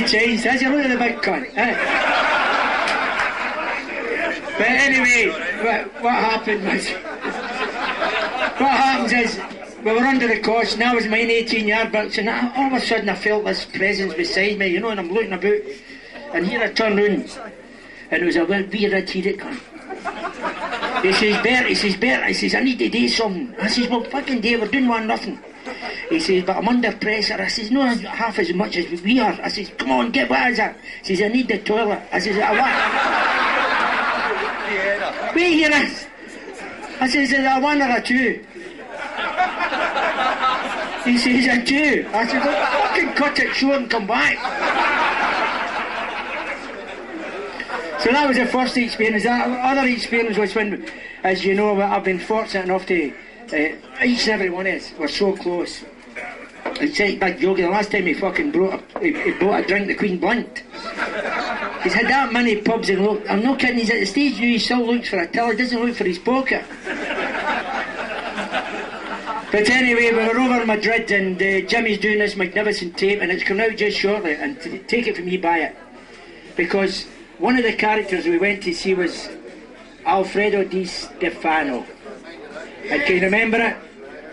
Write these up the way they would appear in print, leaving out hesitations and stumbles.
changed, has he? Look at the big cunt. But anyway, what happened was... What happens is, we were under the cosh, and I was mine 18-yard box, and all of a sudden I felt this presence beside me, you know, and I'm looking about, and here I turn round, and it was a wee red headed cunt. He says, Bert, he says, I need to do something. I says, well, fucking day, we're doing 1-0. He says, but I'm under pressure. I says, no, half as much as we are. I says, come on, what is it? He says, I need the toilet. I says, I what? Wait here. I says, is it a 1 or a 2? He says, a 2. I said, well, fucking cut it short and come back. So that was the first experience. The other experience was when, as you know, I've been fortunate enough to, each and every one of us were so close. It's like Big Yogi, the last time he fucking bought a drink, the Queen blinked. He's had that many pubs and look, I'm not kidding, he's at the stage now, he still looks for a till, he doesn't look for his pocket. But anyway, we were over in Madrid and Jimmy's doing this magnificent tape and it's coming out just shortly, and take it from me, buy it. Because one of the characters we went to see was Alfredo Di Stefano. And can you remember it?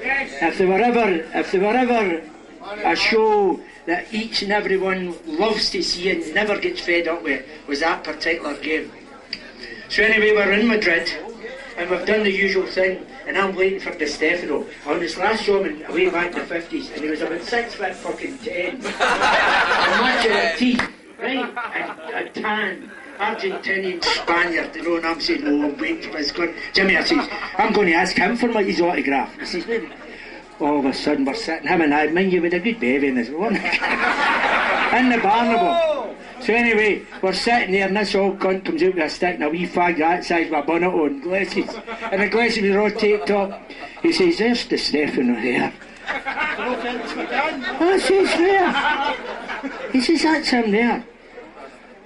If there were ever a show that each and everyone loves to see and never gets fed up with, was that particular game. So anyway, we're in Madrid and we've done the usual thing, and I'm waiting for Di Stefano. On this last show way back in the 50s, and he was about 6 foot fucking 10. Imagine teeth, right? And a tan Argentinian Spaniard, you know, and I'm saying, no, I'm waiting for his gun. Jimmy, I says, I'm going to ask him for his autograph. He says, maybe. All of a sudden we're sitting, him and I, mind you, with a good bevy in this one. In the Barnable. So anyway, we're sitting there and this old cunt comes out with a stick and a wee fag that size with a bonnet on, glasses. And the glasses with all taped up. He says, there's Di Stefano there. I says, where? He says, that's him there.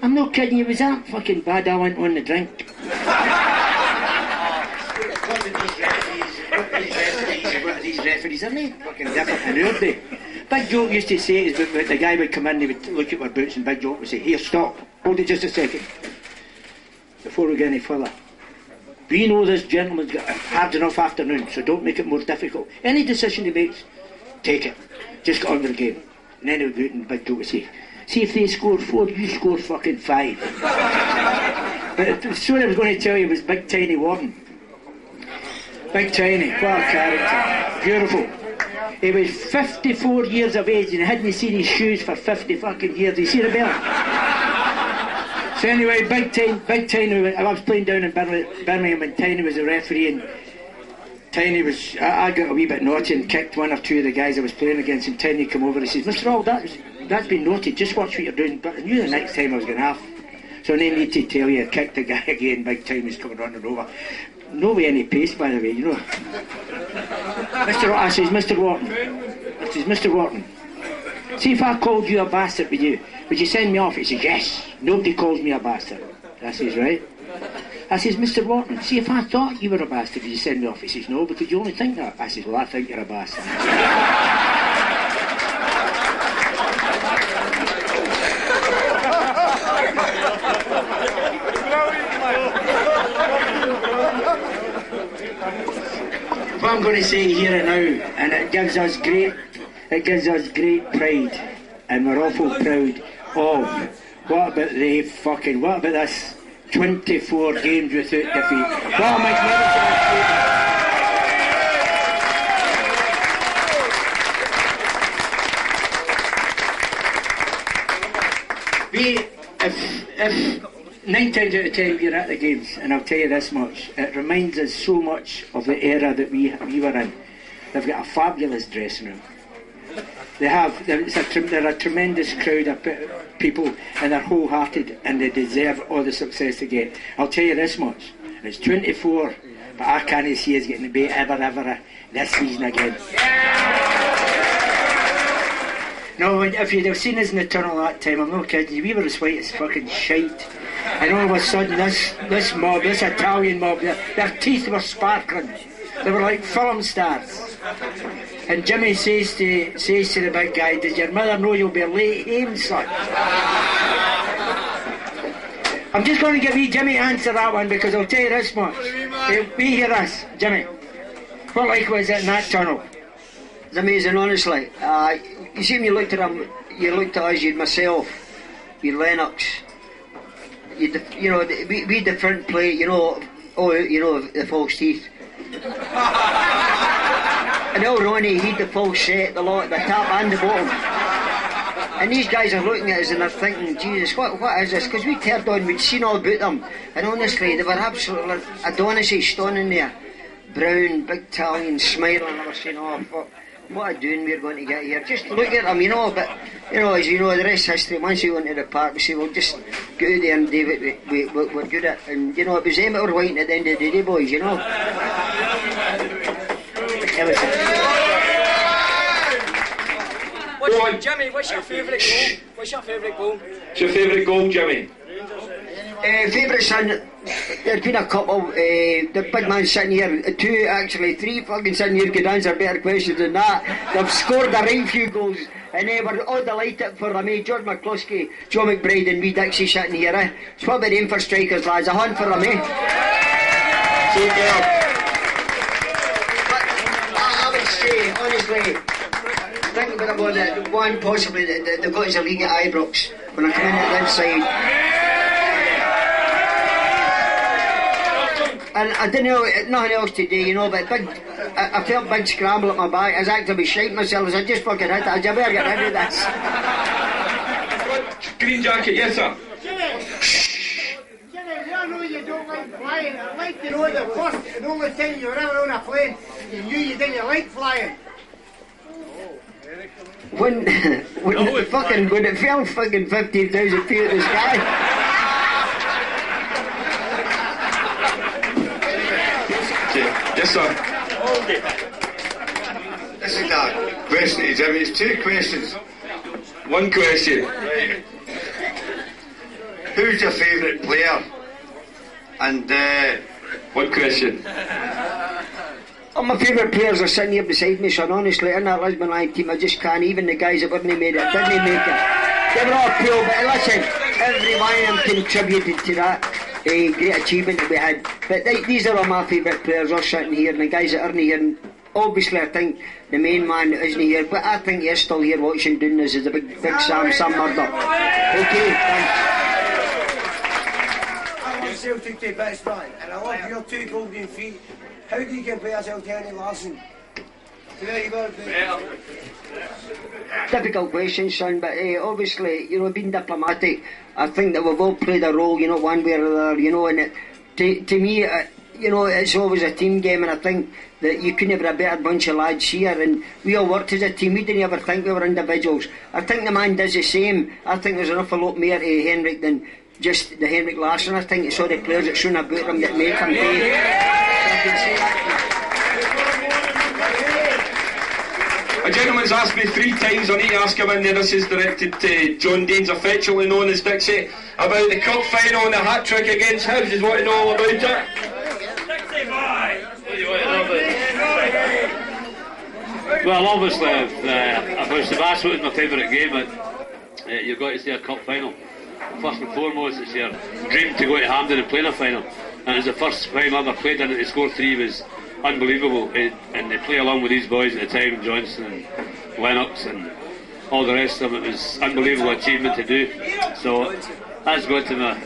I'm not kidding you, was that fucking bad I went on the drink? These referees, aren't they fucking different and aren't they? Big Joke used to say, the guy would come in, he would look at our boots and Big Joke would say, here, stop, hold it just a second, before we get any further. We know this gentleman's got a hard enough afternoon, so don't make it more difficult. Any decision he makes, take it. Just get on with the game. And then he would go out and Big Joke would say, see if they score 4, you score fucking 5. But the story I was going to tell you was Big Tiny Warden. Big Tiny, what a character. Beautiful. He was 54 years of age and hadn't seen his shoes for 50 fucking years. You see the belt? So anyway, Big Tiny, I was playing down in Birmingham and Tiny was the referee, and Tiny was, I got a wee bit naughty and kicked 1 or 2 of the guys I was playing against, and Tiny came over and he says, Mr. Hall, that's been noted, just watch what you're doing. But I knew the next time I was going to have. So no need to tell you, I kicked the guy again, Big Time was coming running over. No way any pace, by the way, you know. I says, Mr. Wharton, see if I called you a bastard, would you send me off? He says, yes, nobody calls me a bastard. I says, right. I says, Mr. Wharton, see if I thought you were a bastard, would you send me off? He says, no, because you only think that. I says, well, I think you're a bastard. What I'm going to say here and now, and it gives us great pride, and we're awful proud of, what about this 24 games without defeat? What a magnificent if 9 times out of 10 we're at the games, and I'll tell you this much, it reminds us so much of the era that we were in. They've got a fabulous dressing room. They're a tremendous crowd of people, and they're wholehearted, and they deserve all the success they get. I'll tell you this much, it's 24, but I can't see us getting the bait ever this season again. No, if you'd have seen us in the tunnel that time, I'm not kidding you, we were as white as fucking shite. And all of a sudden this mob, this Italian mob, their teeth were sparkling. They were like film stars. And Jimmy says to the big guy, does your mother know you'll be late home, son? I'm just going to give you Jimmy to answer that one, because I'll tell you this much. We hear this, Jimmy. What like was it in that tunnel? It's amazing, honestly. You see, when you looked at him, you looked at us, you'd myself, you'd Lennox, we different play, the false teeth. And old Ronnie, he'd the false set, the lot, the top and the bottom. And these guys are looking at us and they're thinking, Jesus, what is this? Because we'd heard on, we'd seen all about them. And honestly, they were absolutely Adonis standing there. Brown, big Italian, smiling, and I was saying, oh, fuck, what a doing we're going to get here. Just look at them, but, as you know, the rest is history. Once we went to the park, we say, well, just go out there and do it, we're good at it. And, it was them that were waiting at the end of the day, boys, It was Jimmy, what's your favourite goal? What's your favourite goal? What's your favourite goal, Jimmy? Favourite son, there's been a couple, the big man sitting here, three fucking sitting here could answer better questions than that. They've scored a right few goals, and they were all delighted for them, George McCluskey, Joe McBride and wee Dixie sitting here, It's what about them for strikers, lads, a hunt for them, Take care. I would say, honestly, think about it, one possibly that they've got his league at Ibrox, when I come in at the inside. And I didn't know nothing else today, but I felt big scramble at my back. I was actually shite myself. I just fucking hit it. I better get rid of this. Green jacket, yes sir. Jimmy, I know you don't like flying. I'd like to know the first and only time you were ever on a plane, you knew you didn't like flying. When it fell fucking 15,000 feet in the sky. Yes, sir. This is a question to Jimmy. It's two questions. One question. Who's your favourite player? And one question. My favourite players are sitting here beside me, son. Honestly, in that Lisbon Live team, I just can't. Even the guys that wouldn't have made it, didn't make it. They were all cool, but listen, every one of them contributed to that great achievement that we had. But these are all my favourite players, all sitting here, and the guys that aren't here. And obviously, I think the main man isn't here, but I think he's still here watching doing this. Is a big Sam Murdoch. Okay, thanks. I love Celtic to bits, man, and I love your two golden feet. How do you compare yourself to Andy Larson? Difficult question, son, but obviously, being diplomatic, I think that we've all played a role, one way or the other, and to me, it's always a team game, and I think that you couldn't have a better bunch of lads here, and we all worked as a team. We didn't ever think we were individuals. I think the man does the same. I think there's an awful lot more to Henrik than just the Henrik Larsson. I think it's all the players that shown about him that make him play. A gentleman's asked me 3 times, I need to ask him in there, this is directed to John Danes, affectionately known as Dixie, about the cup final and the hat-trick against Hibs. He's wanting to know all about it. 65! Well, obviously, if Sebastian was my favourite game, you've got to say a cup final. First and foremost, it's your dream to go to Hampden and play in a final. And it was the first time I ever played in it. To score 3 was unbelievable, and they play along with these boys at the time, Johnstone and Lennox and all the rest of them. It was an unbelievable achievement to do. So that's got to